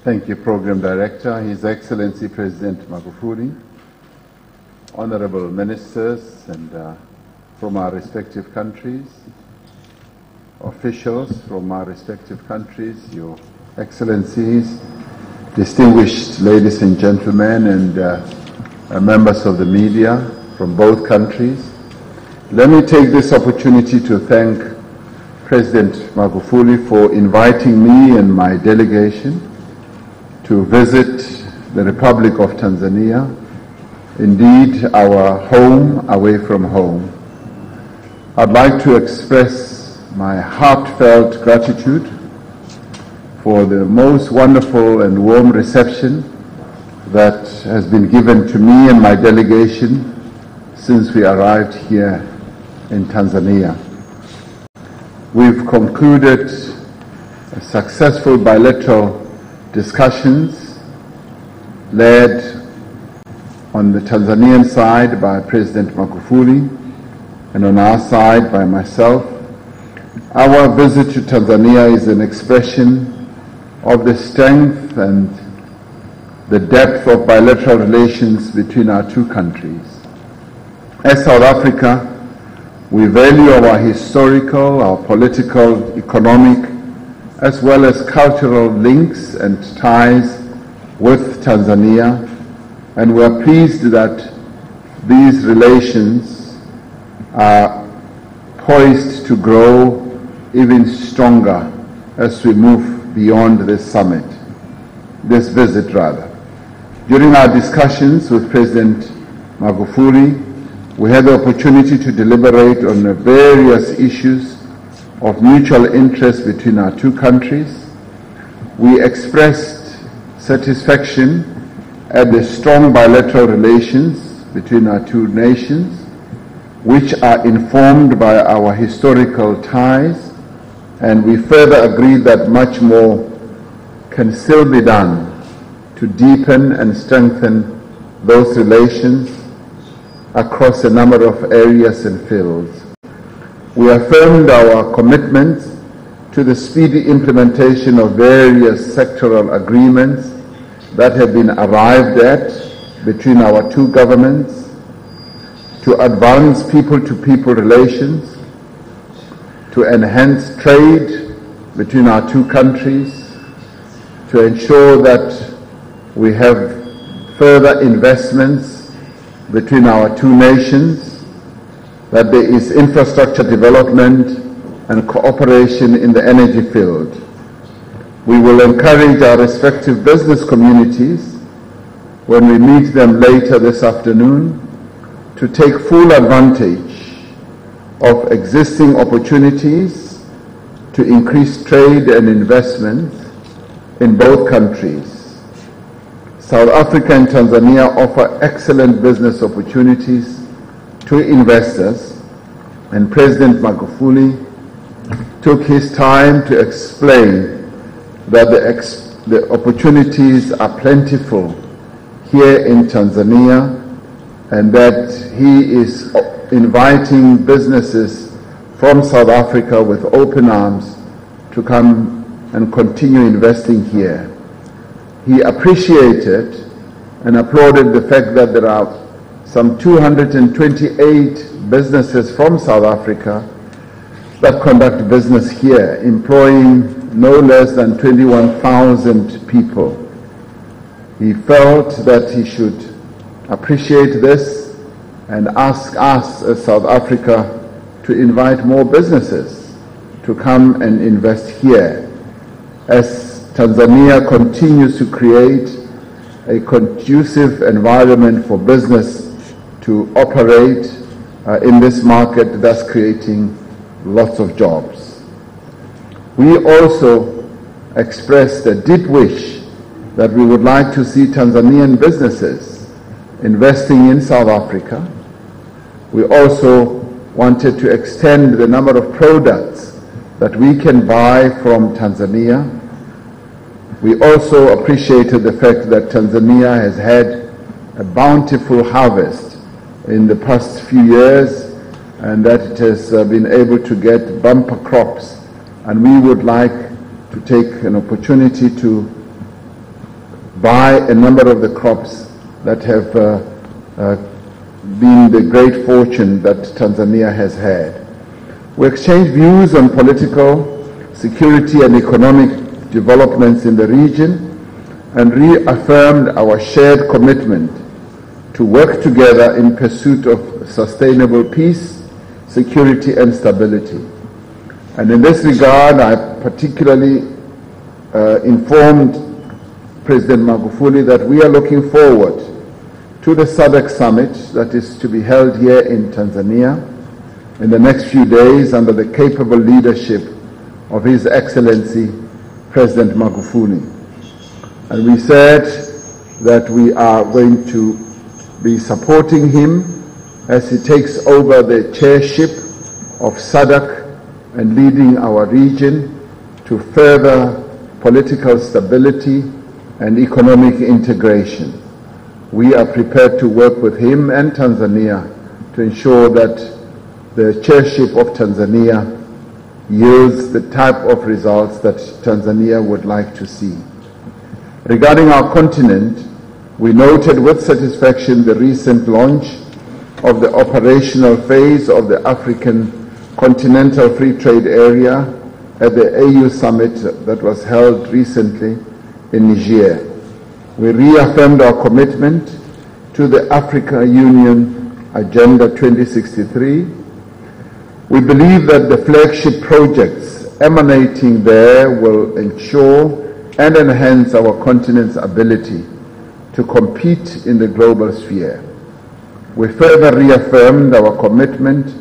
Thank you, Program Director, His Excellency President Magufuli, honorable ministers and from our respective countries, officials from our respective countries, Your Excellencies, distinguished ladies and gentlemen, and members of the media from both countries. Let me take this opportunity to thank President Magufuli for inviting me and my delegation to visit the Republic of Tanzania, indeed our home away from home. I'd like to express my heartfelt gratitude for the most wonderful and warm reception that has been given to me and my delegation since we arrived here in Tanzania. We've concluded successful bilateral discussions led on the Tanzanian side by President Magufuli and on our side by myself. Our visit to Tanzania is an expression of the strength and the depth of bilateral relations between our two countries. As South Africa, we value our historical, our political, economic, as well as cultural links and ties with Tanzania, and we are pleased that these relations are poised to grow even stronger as we move beyond this visit. During our discussions with President Magufuli, we had the opportunity to deliberate on the various issues of mutual interest between our two countries. We expressed satisfaction at the strong bilateral relations between our two nations, which are informed by our historical ties, and we further agreed that much more can still be done to deepen and strengthen those relations across a number of areas and fields. We affirmed our commitment to the speedy implementation of various sectoral agreements that have been arrived at between our two governments, to advance people-to-people relations, to enhance trade between our two countries, to ensure that we have further investments between our two nations, that there is infrastructure development and cooperation in the energy field. We will encourage our respective business communities when we meet them later this afternoon to take full advantage of existing opportunities to increase trade and investment in both countries. South Africa and Tanzania offer excellent business opportunities to investors, and President Magufuli took his time to explain that the opportunities are plentiful here in Tanzania, and that he is inviting businesses from South Africa with open arms to come and continue investing here. He appreciated and applauded the fact that there are some 228 businesses from South Africa that conduct business here, employing no less than 21,000 people. He felt that he should appreciate this and ask us as South Africa to invite more businesses to come and invest here, as Tanzania continues to create a conducive environment for business to operate in this market, thus creating lots of jobs. We also expressed a deep wish that we would like to see Tanzanian businesses investing in South Africa. We also wanted to extend the number of products that we can buy from Tanzania. We also appreciated the fact that Tanzania has had a bountiful harvest in the past few years, and that it has been able to get bumper crops, and we would like to take an opportunity to buy a number of the crops that have been the great fortune that Tanzania has had. We exchanged views on political, security and economic developments in the region and reaffirmed our shared commitment to work together in pursuit of sustainable peace, security and stability. And in this regard, I particularly informed President Magufuli that we are looking forward to the SADC summit that is to be held here in Tanzania in the next few days under the capable leadership of His Excellency President Magufuli. And we said that we are going to be supporting him as he takes over the chairship of SADC and leading our region to further political stability and economic integration. We are prepared to work with him and Tanzania to ensure that the chairship of Tanzania yields the type of results that Tanzania would like to see. Regarding our continent, we noted with satisfaction the recent launch of the operational phase of the African Continental Free Trade Area at the AU Summit that was held recently in Niger. We reaffirmed our commitment to the Africa Union Agenda 2063. We believe that the flagship projects emanating there will ensure and enhance our continent's ability to compete in the global sphere. We further reaffirmed our commitment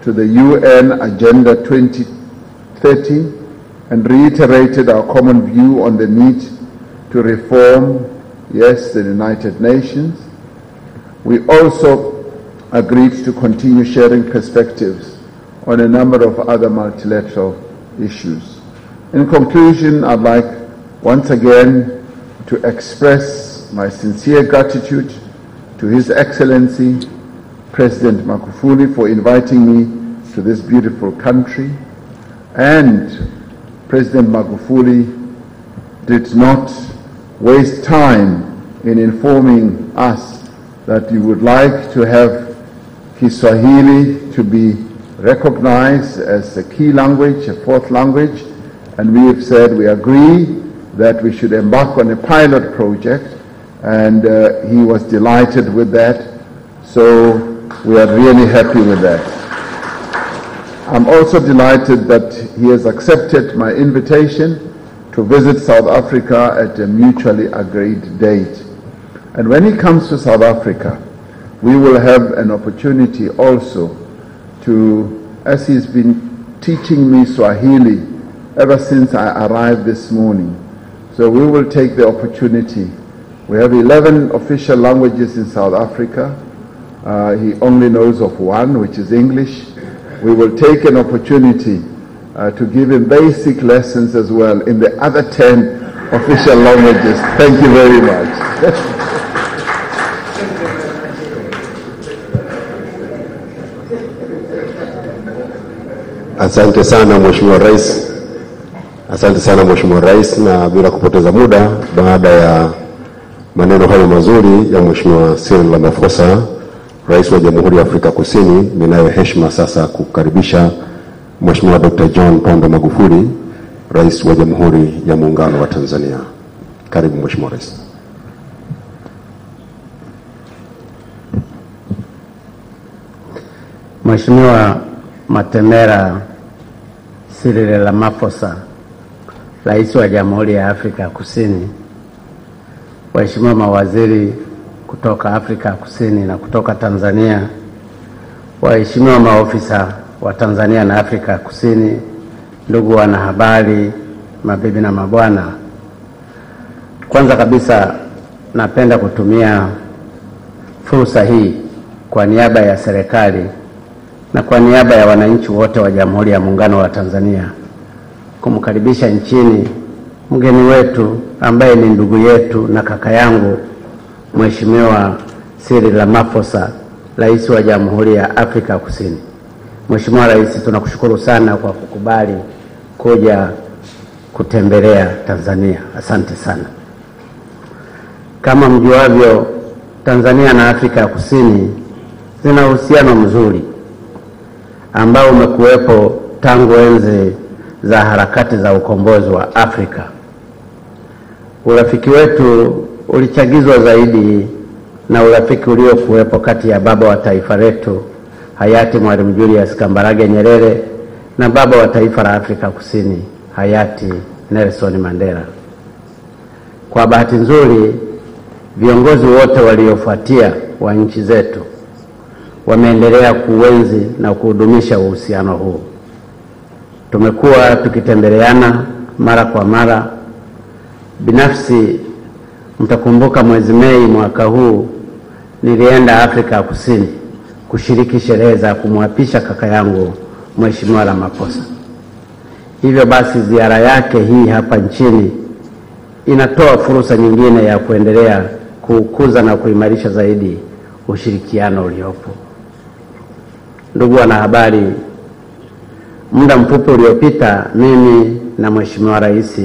to the UN Agenda 2030 and reiterated our common view on the need to reform, yes, the United Nations. We also agreed to continue sharing perspectives on a number of other multilateral issues. In conclusion, I'd like once again to express my sincere gratitude to His Excellency President Magufuli for inviting me to this beautiful country. And President Magufuli did not waste time in informing us that you would like to have Kiswahili to be recognized as a key language, a fourth language, and we have said we agree that we should embark on a pilot project, and he was delighted with that, so we are really happy with that. I'm also delighted that he has accepted my invitation to visit South Africa at a mutually agreed date. And when he comes to South Africa, we will have an opportunity also to, as he's been teaching me Swahili ever since I arrived this morning. So we will take the opportunity. We have 11 official languages in South Africa. He only knows of one, which is English. We will take an opportunity to give him basic lessons as well in the other 10 official languages. Thank you very much. Asante sana Mheshimiwa Rais. Asante sana Mheshimiwa Rais, na bila kupoteza muda, baada ya maneno hayo mazuri ya Mheshimiwa Cyril Ramaphosa, Rais wa Jamhuri ya Afrika Kusini, ninayo heshima sasa kukaribisha Mheshimiwa Dr. John Pombe Magufuli, Rais wa Jamhuri ya Muungano wa Tanzania. Karibu Mheshimiwa Rais. Mheshimiwa Matemera Cyril Ramaphosa, Rais wa Jamhuri ya Afrika Kusini, waheshimiwa mawaziri kutoka Afrika Kusini na kutoka Tanzania, waheshimiwa maofisa wa Tanzania na Afrika Kusini, ndugu wanahabari, mabibi na mabwana. Kwanza kabisa napenda kutumia fursa hii kwa niaba ya serikali na kwa niaba ya wananchi wote wa Jamhuri ya Muungano wa Tanzania kumkaribisha nchini mgeni wetu ambaye ni ndugu yetu na kaka yangu, Mheshimiwa Cyril Ramaphosa, Rais wa Jamhuri ya Afrika Kusini. Mheshimiwa Rais, tunakushukuru sana kwa kukubali kuja kutembelea Tanzania. Asante sana. Kama mjuavyo, Tanzania na Afrika ya Kusini zina uhusiano mzuri ambao umekuwepo tangu enzi za harakati za ukombozi wa Afrika. Urafiki wetu ulichagizwa zaidi na urafiki uliokuwepo kati ya baba wa taifa letu hayati Mwalimu Julius Kambarage Nyerere na baba wa taifa la Afrika Kusini hayati Nelson Mandela. Kwa bahati nzuri, viongozi wote waliofuatia wa nchi zetu wameendelea kuenzi na kuhudumisha uhusiano huu. Tumekuwa tukitembeleana mara kwa mara. Binafsi, mtakumbuka mwezi Mei mwaka huu nilienda Afrika Kusini kushiriki sherehe za kumwapisha kaka yangu Mheshimiwa Ramaphosa. Hivyo basi, ziara yake hii hapa nchini inatoa fursa nyingine ya kuendelea kukuza na kuimarisha zaidi ushirikiano uliopo. Ndugu wanahabari, muda mfupi uliopita mimi na Mheshimiwa Rais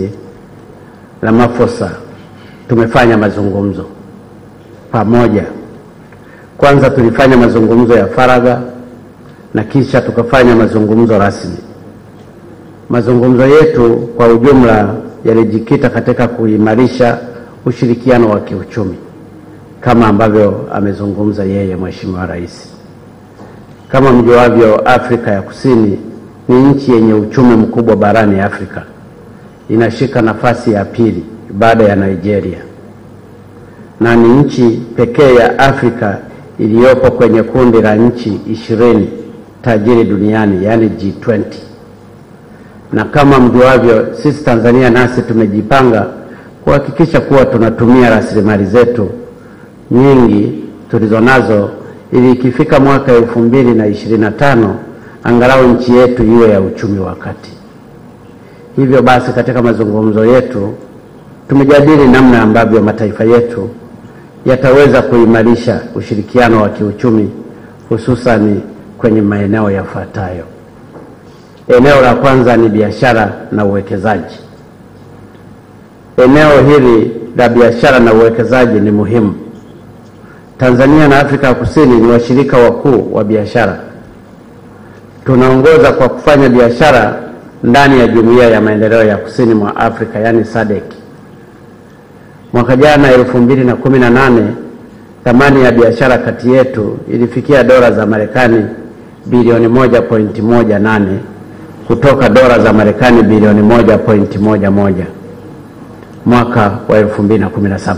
Ramaphosa tumefanya mazungumzo pamoja. Kwanza tulifanya mazungumzo ya faragha na kisha tukafanya mazungumzo rasmi. Mazungumzo yetu kwa ujumla yalijikita katika kuimarisha ushirikiano wa kiuchumi kama ambavyo amezungumza yeye Mheshimiwa Rais. Kama mjuavyo, Afrika ya Kusini ni nchi yenye uchumi mkubwa barani Afrika. Inashika nafasi ya pili baada ya Nigeria, na ni nchi pekee ya Afrika iliyopo kwenye kundi la nchi 20 tajiri duniani, yani G20. Na kama mjuavyo, sisi Tanzania nasi tumejipanga kuhakikisha kuwa tunatumia rasilimali zetu nyingi tulizonazo ili ikifika mwaka 2025 angalau nchi yetu iwe ya uchumi wa kati. Hivyo basi, katika mazungumzo yetu tumejadili namna ambavyo mataifa yetu yataweza kuimarisha ushirikiano wa kiuchumi, hususani kwenye maeneo yafuatayo. Eneo la kwanza ni biashara na uwekezaji. Eneo hili la biashara na uwekezaji ni muhimu. Tanzania na Afrika Kusini ni washirika wakuu wa biashara. Tunaongoza kwa kufanya biashara ndani ya Jumuiya ya Maendeleo ya Kusini mwa Afrika, yani SADC. Mwaka jana 2018, thamani ya biashara kati yetu ilifikia dola za Marekani bilioni 1.18 kutoka dola za Marekani bilioni 1.11 mwaka wa 2017.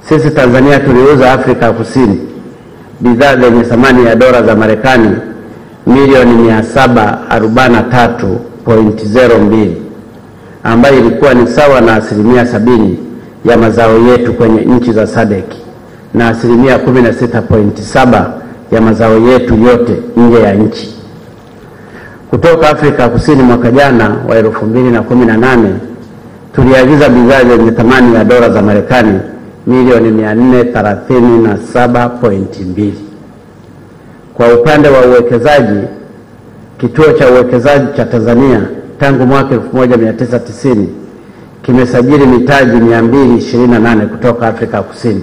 Sisi Tanzania tuliuza Afrika Kusini bidhaa zenye thamani ya dola za Marekani milioni 743.02 ambayo ilikuwa ni sawa na 70% ya mazao yetu kwenye nchi za SADC na 16.7% ya mazao yetu yote nje ya nchi. Kutoka Afrika Kusini mwaka jana wa 2018 tuliagiza bidhaa zenye thamani ya dola za Marekani milioni 437.2. Kwa upande wa uwekezaji, kituo cha uwekezaji cha Tanzania tangu mwaka 1990 kimesajili mitaji 228 kutoka Afrika Kusini,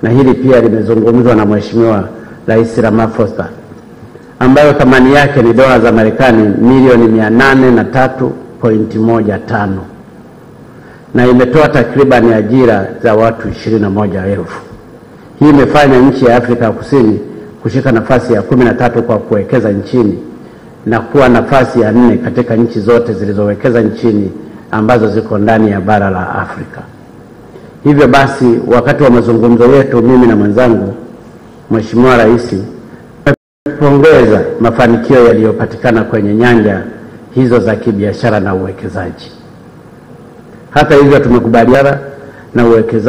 na hili pia limezungumzwa na Mheshimiwa Rais Ramaphosa, ambayo thamani yake ni dola za Marekani milioni 803.15 na imetoa takriban ajira za watu 21,000. Hii imefanya nchi ya Afrika Kusini kushika nafasi ya 13 kwa kuwekeza nchini na kuwa nafasi ya 4 katika nchi zote zilizowekeza nchini ambazo ziko ndani ya bara la Afrika. Hivyo basi, wakati wa mazungumzo yetu mimi na mwenzangu Mheshimiwa Rais tumepongeza mafanikio yaliyopatikana kwenye nyanja hizo za kibiashara na uwekezaji. Hata hivyo, tumekubaliana na uwekezaji